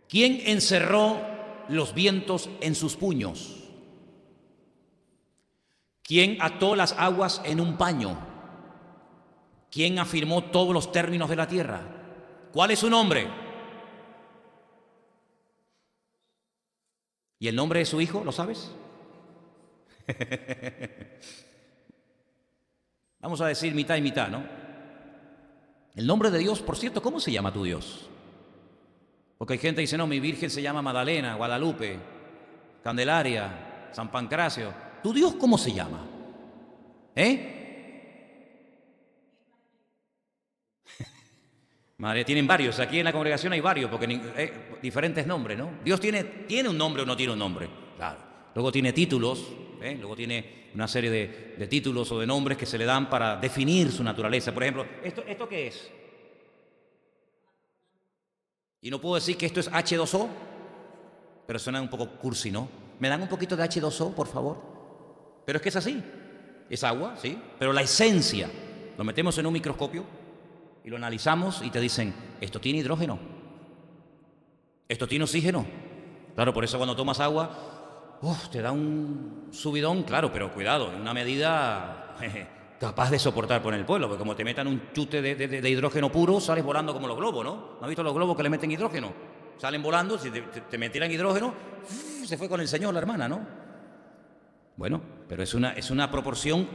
¿Quién encerró los vientos en sus puños? ¿Quién ató las aguas en un paño? ¿Quién afirmó todos los términos de la tierra? ¿Cuál es su nombre? ¿Y el nombre de su hijo? ¿Lo sabes? Vamos a decir mitad y mitad, ¿no? El nombre de Dios, por cierto, ¿cómo se llama tu Dios? Porque hay gente que dice, no, mi Virgen se llama Magdalena, Guadalupe, Candelaria, San Pancracio. ¿Tu Dios cómo se llama? Madre, tienen varios. Aquí en la congregación hay varios, porque diferentes nombres, ¿no? Dios tiene un nombre o no tiene un nombre. Claro. Luego tiene títulos, luego tiene una serie de títulos o de nombres que se le dan para definir su naturaleza. Por ejemplo, ¿esto qué es? Y no puedo decir que esto es H2O, pero suena un poco cursi, ¿no? ¿Me dan un poquito de H2O, por favor? Pero es que es así. Es agua, sí, pero la esencia, lo metemos en un microscopio y lo analizamos y te dicen, esto tiene hidrógeno, esto tiene oxígeno. Claro, por eso cuando tomas agua, te da un subidón, claro, pero cuidado, en una medida capaz de soportar por el pueblo, porque como te metan un chute de hidrógeno puro, sales volando como los globos, ¿no? ¿No has visto los globos que le meten hidrógeno? Salen volando, si te metieran hidrógeno, se fue con el Señor la hermana, ¿no? Bueno, pero es una proporción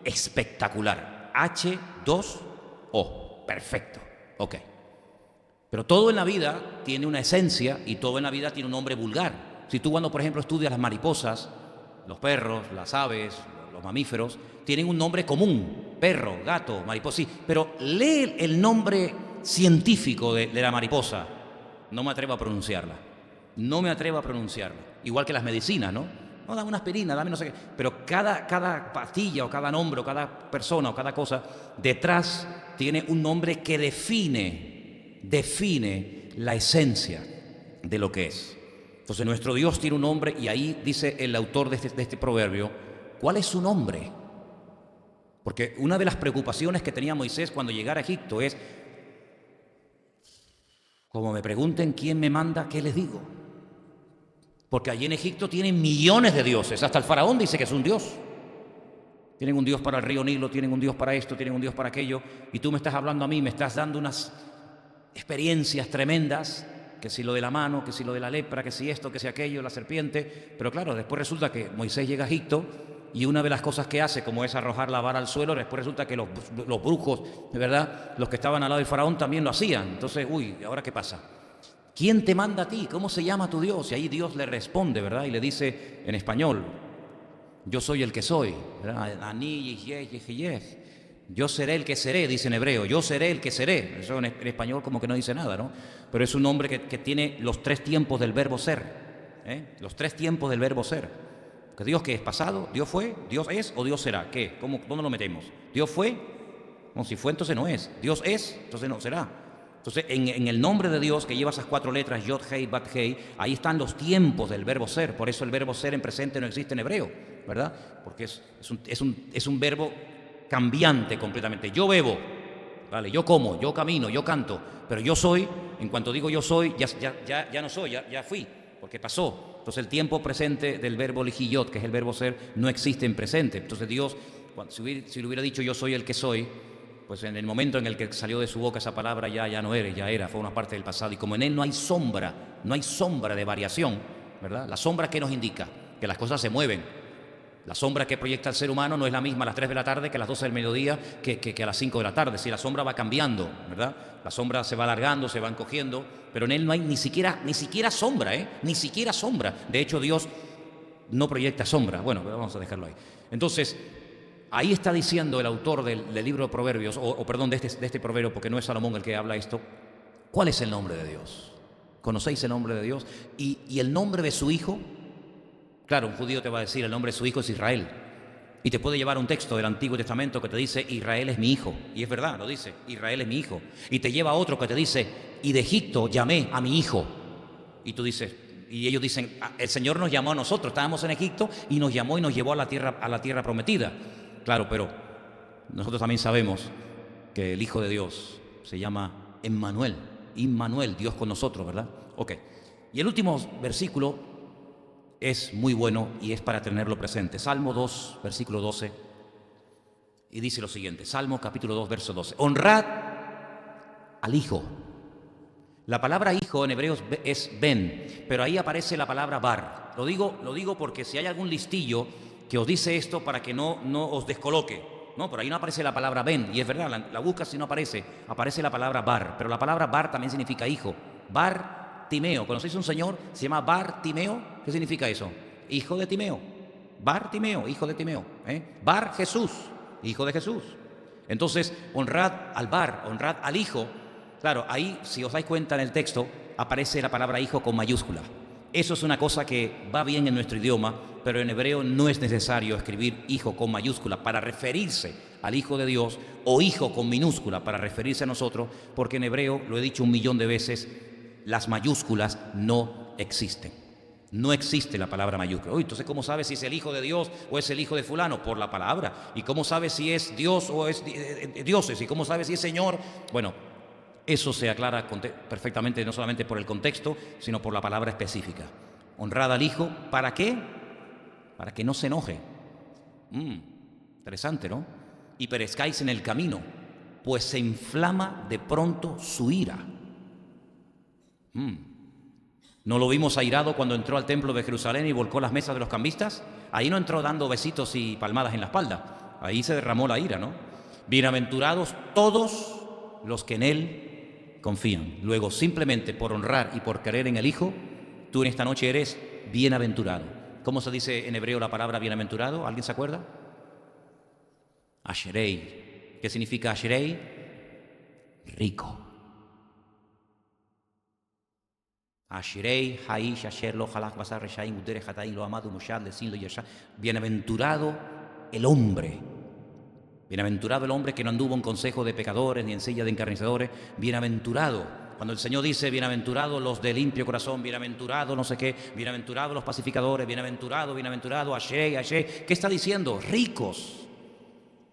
espectacular. H2O. Perfecto. Ok. Pero todo en la vida tiene una esencia y todo en la vida tiene un nombre vulgar. Si tú cuando, por ejemplo, estudias las mariposas, los perros, las aves, los mamíferos, tienen un nombre común. Perro, gato, mariposa, sí. Pero lee el nombre científico de la mariposa. No me atrevo a pronunciarla. No me atrevo a pronunciarla. Igual que las medicinas, ¿no? No, dame una aspirina, dame no sé qué. Pero cada pastilla o cada nombre o cada persona o cada cosa detrás tiene un nombre que define la esencia de lo que es. Entonces nuestro Dios tiene un nombre y ahí dice el autor de este proverbio, ¿cuál es su nombre? Porque una de las preocupaciones que tenía Moisés cuando llegara a Egipto es, como me pregunten quién me manda, ¿qué les digo? Porque allí en Egipto tienen millones de dioses. Hasta el faraón dice que es un dios. Tienen un dios para el río Nilo, tienen un dios para esto, tienen un dios para aquello. Y tú me estás hablando a mí, me estás dando unas experiencias tremendas, que si lo de la mano, que si lo de la lepra, que si esto, que si aquello, la serpiente. Pero claro, después resulta que Moisés llega a Egipto y una de las cosas que hace, como es arrojar la vara al suelo, después resulta que los brujos, de verdad, los que estaban al lado del faraón también lo hacían. Entonces, ¿ahora qué pasa? ¿Quién te manda a ti? ¿Cómo se llama tu Dios? Y ahí Dios le responde, ¿verdad? Y le dice en español, yo soy el que soy, ¿verdad? Ani, yo seré el que seré, dice en hebreo, yo seré el que seré. Eso en español como que no dice nada, ¿no? Pero es un nombre que tiene los 3 tiempos del verbo ser, los 3 tiempos del verbo ser. Que Dios, ¿qué es? ¿Pasado? ¿Dios fue? ¿Dios es o Dios será? ¿Qué? ¿Dónde lo metemos? ¿Dios fue? No, si fue entonces no es. ¿Dios es? Entonces no será. Entonces, en el nombre de Dios, que lleva esas 4 letras, Yod, Hei, Bat, Hei, ahí están los tiempos del verbo ser. Por eso el verbo ser en presente no existe en hebreo, ¿verdad? Porque es un verbo cambiante completamente. Yo bebo, ¿vale? Yo como, yo camino, yo canto, pero yo soy, en cuanto digo yo soy, ya no soy, ya fui, porque pasó. Entonces el tiempo presente del verbo lijiyot, que es el verbo ser, no existe en presente. Entonces Dios, si le hubiera dicho yo soy el que soy, pues en el momento en el que salió de su boca esa palabra ya no eres, ya era, fue una parte del pasado. Y como en él no hay sombra de variación, ¿verdad? La sombra, ¿qué nos indica? Que las cosas se mueven. La sombra que proyecta el ser humano no es la misma a las 3 de la tarde que a las 12 del mediodía que a las 5 de la tarde. Si la sombra va cambiando, ¿verdad? La sombra se va alargando, se va encogiendo, pero en él no hay ni siquiera sombra, ni siquiera sombra. De hecho, Dios no proyecta sombra. Bueno, vamos a dejarlo ahí. Entonces, ahí está diciendo el autor del libro de Proverbios, perdón, de este proverbio, porque no es Salomón el que habla esto, ¿cuál es el nombre de Dios? ¿Conocéis el nombre de Dios? Y el nombre de su hijo, claro, un judío te va a decir, el nombre de su hijo es Israel. Y te puede llevar un texto del Antiguo Testamento que te dice, Israel es mi hijo. Y es verdad, lo dice, Israel es mi hijo. Y te lleva otro que te dice, y de Egipto llamé a mi hijo. Y tú dices, y ellos dicen, el Señor nos llamó a nosotros, estábamos en Egipto y nos llamó y nos llevó a la tierra prometida. Claro, pero nosotros también sabemos que el Hijo de Dios se llama Immanuel, Dios con nosotros, ¿verdad? Ok. Y el último versículo es muy bueno y es para tenerlo presente. Salmo 2, versículo 12, y dice lo siguiente, Salmo capítulo 2, verso 12. Honrad al Hijo. La palabra hijo en hebreo es ben, pero ahí aparece la palabra bar. Lo digo porque si hay algún listillo que os dice esto para que no os descoloque. No, por ahí no aparece la palabra ben, y es verdad, la buscas y no aparece la palabra bar, pero la palabra bar también significa hijo. Bar Timeo, ¿conocéis un señor? Se llama Bar Timeo. ¿Qué significa eso? Hijo de Timeo. Bar Timeo, hijo de Timeo. Bar Jesús, hijo de Jesús. Entonces, honrad al bar, honrad al hijo. Claro, ahí, si os dais cuenta en el texto, aparece la palabra hijo con mayúscula. Eso es una cosa que va bien en nuestro idioma, pero en hebreo no es necesario escribir hijo con mayúscula para referirse al Hijo de Dios, o hijo con minúscula para referirse a nosotros, porque en hebreo, lo he dicho 1.000.000 de veces, las mayúsculas no existen. No existe la palabra mayúscula. Entonces, ¿cómo sabes si es el Hijo de Dios o es el Hijo de fulano? Por la palabra. ¿Y cómo sabes si es Dios o es dioses? ¿Y cómo sabes si es Señor? Bueno, eso se aclara perfectamente, no solamente por el contexto, sino por la palabra específica. Honrad al Hijo, ¿para qué? Para que no se enoje. Interesante, ¿no? Y perezcáis en el camino, pues se inflama de pronto su ira. ¿No lo vimos airado cuando entró al templo de Jerusalén y volcó las mesas de los cambistas? Ahí no entró dando besitos y palmadas en la espalda. Ahí se derramó la ira, ¿no? Bienaventurados todos los que en Él confían. Luego, simplemente por honrar y por creer en el Hijo, tú en esta noche eres bienaventurado. ¿Cómo se dice en hebreo la palabra bienaventurado? ¿Alguien se acuerda? Asherei. ¿Qué significa Asherei? Rico. Asherei, Haish, Asher, lo Halach, Basar, Reshaim, Udere, Hataim, lo Amado, Mushad, Lesin, lo Yashá. Bienaventurado el hombre. Bienaventurado el hombre que no anduvo en consejo de pecadores ni en silla de encarnizadores. Bienaventurado. Cuando el Señor dice bienaventurados los de limpio corazón, bienaventurado no sé qué, bienaventurados los pacificadores, bienaventurado, Asherei, Asher. ¿Qué está diciendo? Ricos.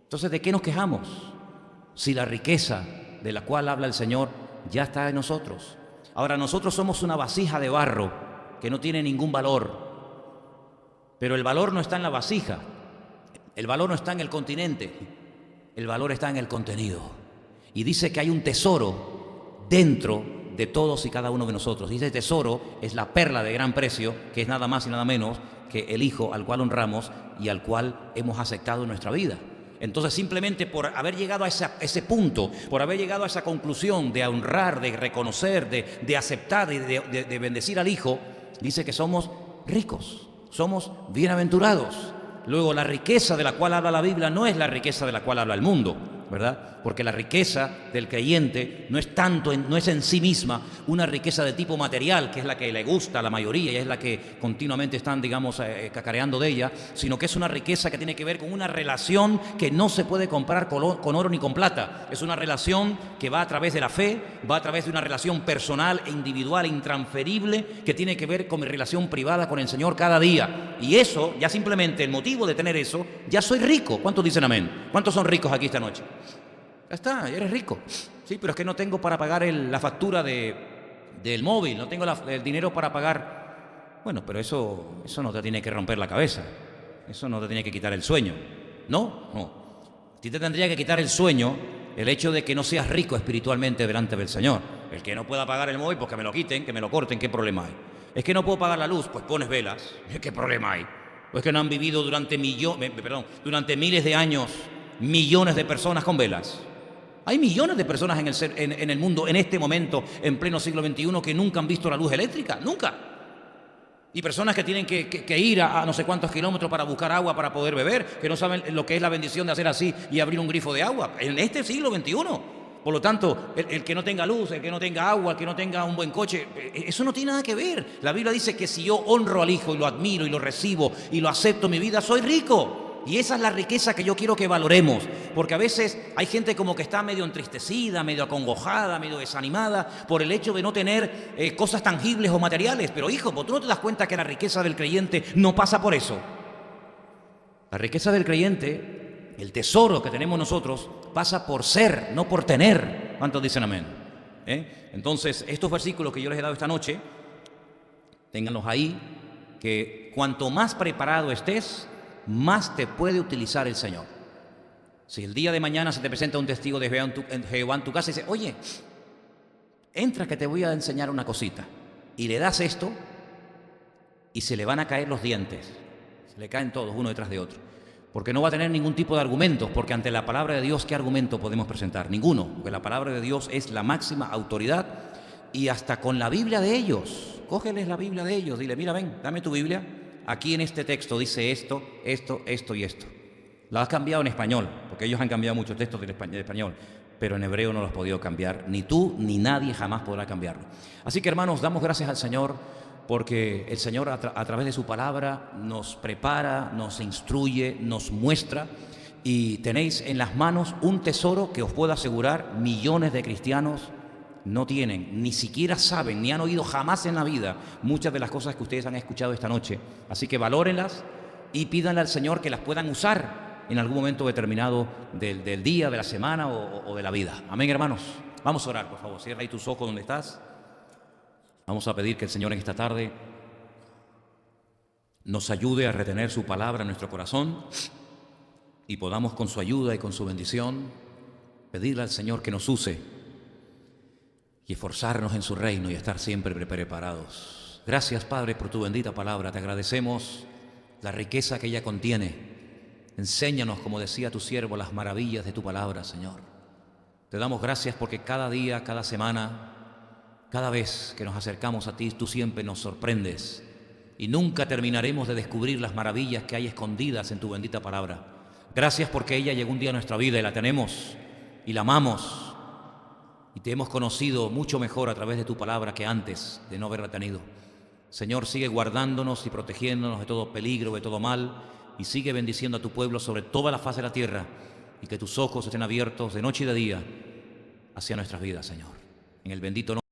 Entonces, ¿de qué nos quejamos? Si la riqueza de la cual habla el Señor ya está en nosotros. Ahora, nosotros somos una vasija de barro que no tiene ningún valor. Pero el valor no está en la vasija. El valor no está en el continente. El valor está en el contenido. Y dice que hay un tesoro dentro de todos y cada uno de nosotros. Y ese tesoro es la perla de gran precio, que es nada más y nada menos que el Hijo al cual honramos y al cual hemos aceptado en nuestra vida. Entonces, simplemente por haber llegado a ese punto, por haber llegado a esa conclusión de honrar, de reconocer, de aceptar y de bendecir al Hijo, dice que somos ricos, somos bienaventurados. Luego, la riqueza de la cual habla la Biblia no es la riqueza de la cual habla el mundo, ¿verdad? Porque la riqueza del creyente no es en sí misma una riqueza de tipo material, que es la que le gusta a la mayoría y es la que continuamente están, digamos, cacareando de ella, sino que es una riqueza que tiene que ver con una relación que no se puede comprar con oro ni con plata. Es una relación que va a través de la fe, va a través de una relación personal e individual e intransferible que tiene que ver con mi relación privada con el Señor cada día. Y eso, ya simplemente el motivo de tener eso, ya soy rico. ¿Cuántos dicen amén? ¿Cuántos son ricos aquí esta noche? Ya está, eres rico. Sí, pero es que no tengo para pagar la factura del móvil, no tengo el dinero para pagar. Bueno, pero eso no te tiene que romper la cabeza. Eso no te tiene que quitar el sueño. ¿No? No. A ti te tendría que quitar el sueño el hecho de que no seas rico espiritualmente delante del Señor. El que no pueda pagar el móvil, pues que me lo quiten, que me lo corten, ¿qué problema hay? Es que no puedo pagar la luz, pues pones velas. ¿Qué problema hay? Pues que no han vivido durante miles de años millones de personas con velas. Hay millones de personas en el mundo en este momento, en pleno siglo XXI, que nunca han visto la luz eléctrica, nunca. Y personas que tienen que ir a no sé cuántos kilómetros para buscar agua para poder beber, que no saben lo que es la bendición de hacer así y abrir un grifo de agua, en este siglo XXI. Por lo tanto, el que no tenga luz, el que no tenga agua, el que no tenga un buen coche, eso no tiene nada que ver. La Biblia dice que si yo honro al Hijo y lo admiro y lo recibo y lo acepto en mi vida, soy rico. Y esa es la riqueza que yo quiero que valoremos, porque a veces hay gente como que está medio entristecida, medio acongojada, medio desanimada por el hecho de no tener cosas tangibles o materiales. Pero hijo, ¿tú no te das cuenta que la riqueza del creyente no pasa por eso? La riqueza del creyente, el tesoro que tenemos nosotros, pasa por ser, no por tener. ¿Cuántos dicen amén? Entonces, estos versículos que yo les he dado esta noche, ténganlos ahí, que cuanto más preparado estés, más te puede utilizar el Señor. Si el día de mañana se te presenta un testigo de Jehová en tu casa y dice, oye, entra que te voy a enseñar una cosita, y le das esto, y se le van a caer los dientes, se le caen todos uno detrás de otro, porque no va a tener ningún tipo de argumentos, porque ante la palabra de Dios, ¿qué argumento podemos presentar? Ninguno, porque la palabra de Dios es la máxima autoridad, y hasta con la Biblia de ellos, cógeles la Biblia de ellos, dile, mira, ven, dame tu Biblia, aquí en este texto dice esto, esto, esto y esto. La has cambiado en español, porque ellos han cambiado muchos textos del español, pero en hebreo no lo has podido cambiar, ni tú ni nadie jamás podrá cambiarlo. Así que, hermanos, damos gracias al Señor, porque el Señor a través de su palabra nos prepara, nos instruye, nos muestra, y tenéis en las manos un tesoro que os puedo asegurar millones de cristianos no tienen, ni siquiera saben, ni han oído jamás en la vida muchas de las cosas que ustedes han escuchado esta noche. Así que valórenlas y pídanle al Señor que las puedan usar en algún momento determinado del día, de la semana o de la vida. Amén, hermanos. Vamos a orar, por favor. Cierra ahí tus ojos donde estás. Vamos a pedir que el Señor en esta tarde nos ayude a retener su palabra en nuestro corazón y podamos con su ayuda y con su bendición pedirle al Señor que nos use y esforzarnos en su reino y estar siempre preparados. Gracias, Padre, por tu bendita palabra. Te agradecemos la riqueza que ella contiene. Enséñanos, como decía tu siervo, las maravillas de tu palabra, Señor. Te damos gracias porque cada día, cada semana, cada vez que nos acercamos a ti, tú siempre nos sorprendes y nunca terminaremos de descubrir las maravillas que hay escondidas en tu bendita palabra. Gracias porque ella llegó un día a nuestra vida y la tenemos y la amamos y te hemos conocido mucho mejor a través de tu palabra que antes de no haberla tenido. Señor, sigue guardándonos y protegiéndonos de todo peligro, de todo mal, y sigue bendiciendo a tu pueblo sobre toda la faz de la tierra, y que tus ojos estén abiertos de noche y de día hacia nuestras vidas, Señor. En el bendito nombre